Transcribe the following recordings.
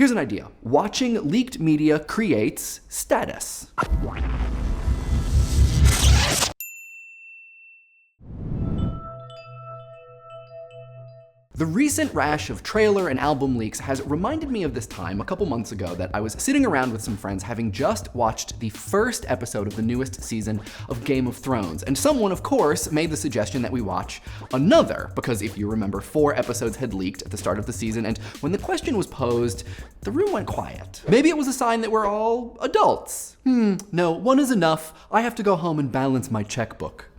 Here's an idea. Watching leaked media creates status. The recent rash of trailer and album leaks has reminded me of this time a couple months ago that I was sitting around with some friends having just watched the first episode of the newest season of Game of Thrones. And someone, of course, made the suggestion that we watch another, because if you remember, 4 episodes had leaked at the start of the season, and when the question was posed, the room went quiet. Maybe it was a sign that we're all adults. No, one is enough. I have to go home and balance my checkbook.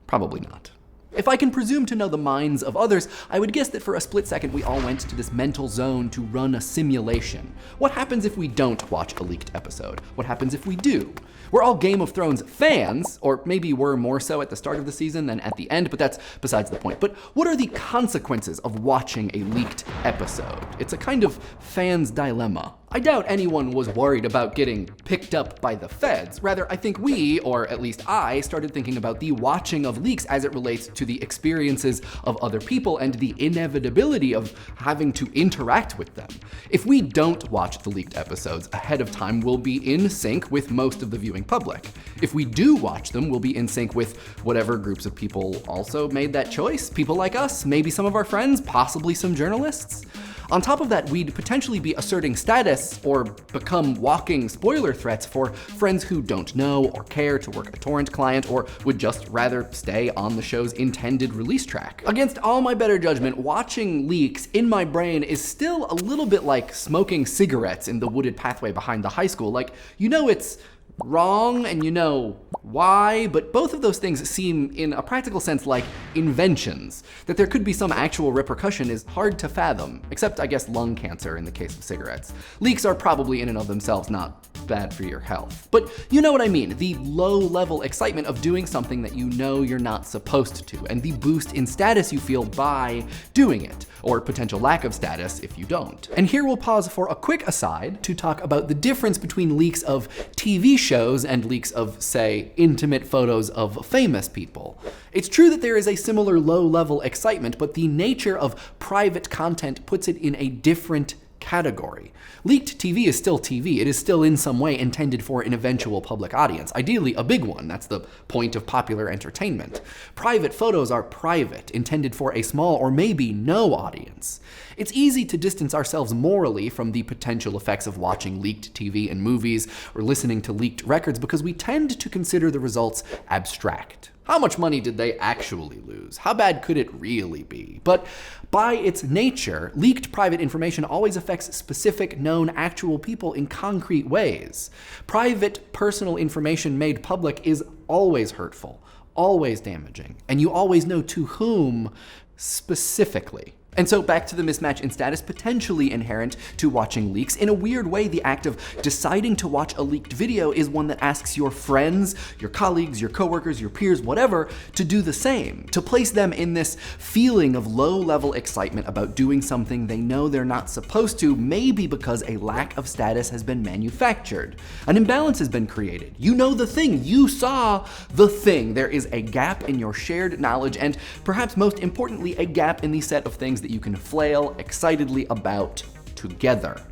Probably not. If I can presume to know the minds of others, I would guess that for a split second we all went to this mental zone to run a simulation. What happens if we don't watch a leaked episode? What happens if we do? We're all Game of Thrones fans, or maybe we're more so at the start of the season than at the end, but that's besides the point. But what are the consequences of watching a leaked episode? It's a kind of fan's dilemma. I doubt anyone was worried about getting picked up by the feds. Rather, I think we, or at least I, started thinking about the watching of leaks as it relates to the experiences of other people and the inevitability of having to interact with them. If we don't watch the leaked episodes ahead of time, we'll be in sync with most of the viewing public. If we do watch them, we'll be in sync with whatever groups of people also made that choice. People like us, maybe some of our friends, possibly some journalists. On top of that, we'd potentially be asserting status or become walking spoiler threats for friends who don't know or care to work a torrent client or would just rather stay on the show's intended release track. Against all my better judgment, watching leaks in my brain is still a little bit like smoking cigarettes in the wooded pathway behind the high school. Like, you know it's wrong and you know why, but both of those things seem in a practical sense like inventions. That there could be some actual repercussion is hard to fathom, except I guess lung cancer in the case of cigarettes. Leaks are probably in and of themselves not bad for your health. But you know what I mean, the low-level excitement of doing something that you know you're not supposed to, and the boost in status you feel by doing it, or potential lack of status if you don't. And here we'll pause for a quick aside to talk about the difference between leaks of TV shows and leaks of, say, intimate photos of famous people. It's true that there is a similar low-level excitement, but the nature of private content puts it in a different category. Leaked TV is still TV. It is still in some way intended for an eventual public audience, ideally a big one. That's the point of popular entertainment. Private photos are private, intended for a small or maybe no audience. It's easy to distance ourselves morally from the potential effects of watching leaked TV and movies or listening to leaked records because we tend to consider the results abstract. How much money did they actually lose? How bad could it really be? But by its nature, leaked private information always affects specific, known, actual people in concrete ways. Private, personal information made public is always hurtful, always damaging, and you always know to whom specifically. And so back to the mismatch in status potentially inherent to watching leaks. In a weird way, the act of deciding to watch a leaked video is one that asks your friends, your colleagues, your coworkers, your peers, whatever, to do the same. To place them in this feeling of low-level excitement about doing something they know they're not supposed to, maybe because a lack of status has been manufactured. An imbalance has been created. You know the thing. You saw the thing. There is a gap in your shared knowledge, and perhaps most importantly, a gap in the set of things that you can flail excitedly about together.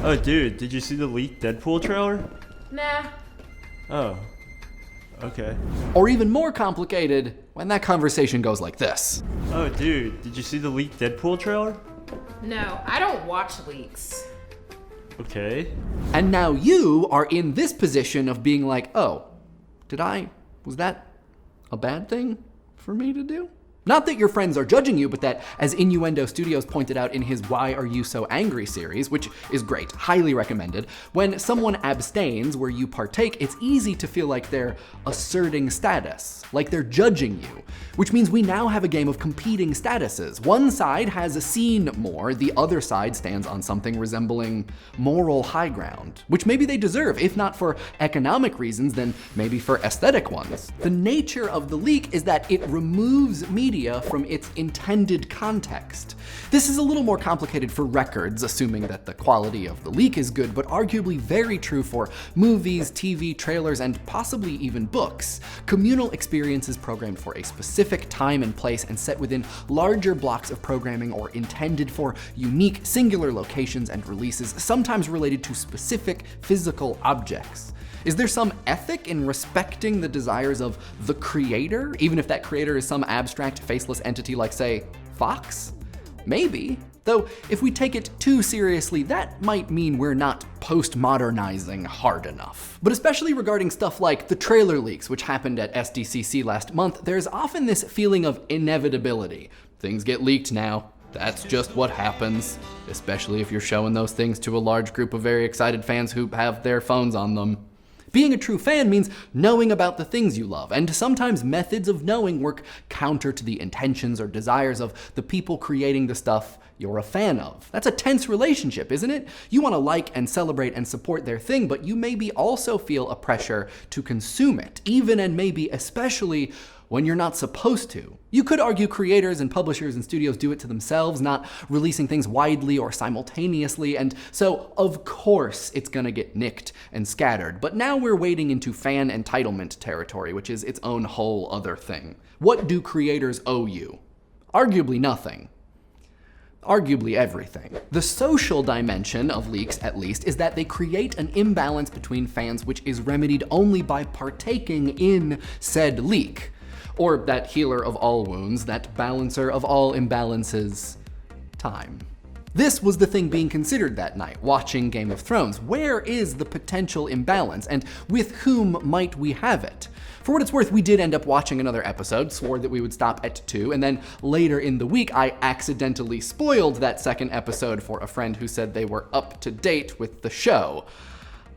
Oh dude, did you see the leaked Deadpool trailer? Nah. Oh, okay. Or even more complicated, when that conversation goes like this. Oh dude, did you see the leaked Deadpool trailer? No, I don't watch leaks. Okay. And now you are in this position of being like, oh, was that a bad thing for me to do? Not that your friends are judging you, but that, as Innuendo Studios pointed out in his Why Are You So Angry series, which is great, highly recommended, when someone abstains where you partake, it's easy to feel like they're asserting status, like they're judging you, which means we now have a game of competing statuses. One side has seen more, the other side stands on something resembling moral high ground, which maybe they deserve, if not for economic reasons, then maybe for aesthetic ones. The nature of the leak is that it removes media media from its intended context. This is a little more complicated for records, assuming that the quality of the leak is good, but arguably very true for movies, TV, trailers, and possibly even books. Communal experiences programmed for a specific time and place and set within larger blocks of programming or intended for unique singular locations and releases, sometimes related to specific physical objects. Is there some ethic in respecting the desires of the creator, even if that creator is some abstract, faceless entity like, say, Fox? Maybe. Though, if we take it too seriously, that might mean we're not postmodernizing hard enough. But especially regarding stuff like the trailer leaks, which happened at SDCC last month, there's often this feeling of inevitability. Things get leaked now. That's just what happens, especially if you're showing those things to a large group of very excited fans who have their phones on them. Being a true fan means knowing about the things you love, and sometimes methods of knowing work counter to the intentions or desires of the people creating the stuff you're a fan of. That's a tense relationship, isn't it? You want to like and celebrate and support their thing, but you maybe also feel a pressure to consume it, even and maybe especially when you're not supposed to. You could argue creators and publishers and studios do it to themselves, not releasing things widely or simultaneously, and so of course it's gonna get nicked and scattered. But now we're wading into fan entitlement territory, which is its own whole other thing. What do creators owe you? Arguably nothing. Arguably everything. The social dimension of leaks, at least, is that they create an imbalance between fans which is remedied only by partaking in said leak. Or that healer of all wounds, that balancer of all imbalances, time. This was the thing being considered that night, watching Game of Thrones. Where is the potential imbalance, and with whom might we have it? For what it's worth, we did end up watching another episode, swore that we would stop at 2, and then later in the week, I accidentally spoiled that second episode for a friend who said they were up to date with the show.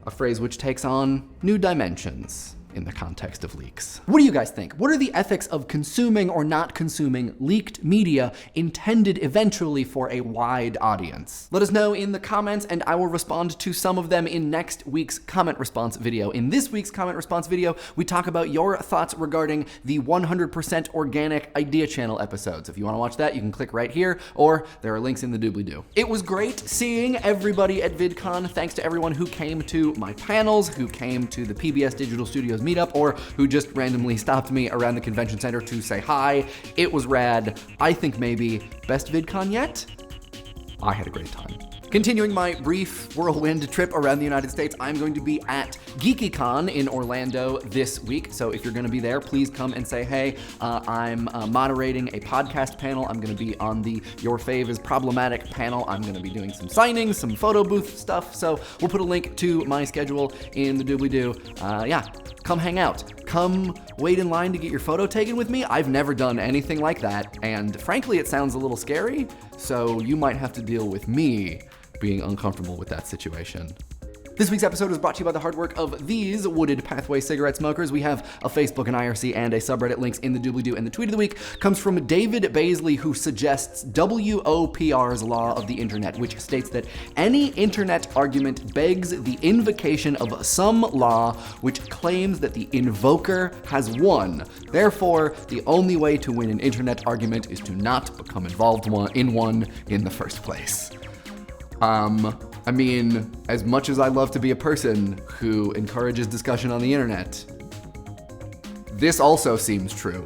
A phrase which takes on new dimensions in the context of leaks. What do you guys think? What are the ethics of consuming or not consuming leaked media intended eventually for a wide audience? Let us know in the comments, and I will respond to some of them in next week's comment response video. In this week's comment response video, we talk about your thoughts regarding the 100% Organic Idea Channel episodes. If you want to watch that, you can click right here, or there are links in the doobly-doo. It was great seeing everybody at VidCon. Thanks to everyone who came to my panels, who came to the PBS Digital Studios meetup, or who just randomly stopped me around the convention center to say hi. It was rad. I think maybe best VidCon yet? I had a great time. Continuing my brief whirlwind trip around the United States, I'm going to be at Geekycon in Orlando this week. So if you're going to be there, please come and say hey. I'm moderating a podcast panel. I'm going to be on the Your Fave is Problematic panel. I'm going to be doing some signings, some photo booth stuff. So we'll put a link to my schedule in the doobly-doo. Yeah, come hang out. Come wait in line to get your photo taken with me. I've never done anything like that, and frankly, it sounds a little scary, so you might have to deal with me being uncomfortable with that situation. This week's episode was brought to you by the hard work of these Wooded Pathway cigarette smokers. We have a Facebook, an IRC, and a subreddit. Links in the doobly-doo, and the tweet of the week comes from David Baisley, who suggests WOPR's law of the internet, which states that any internet argument begs the invocation of some law which claims that the invoker has won. Therefore, the only way to win an internet argument is to not become involved in one in the first place. I mean, as much as I love to be a person who encourages discussion on the internet, this also seems true.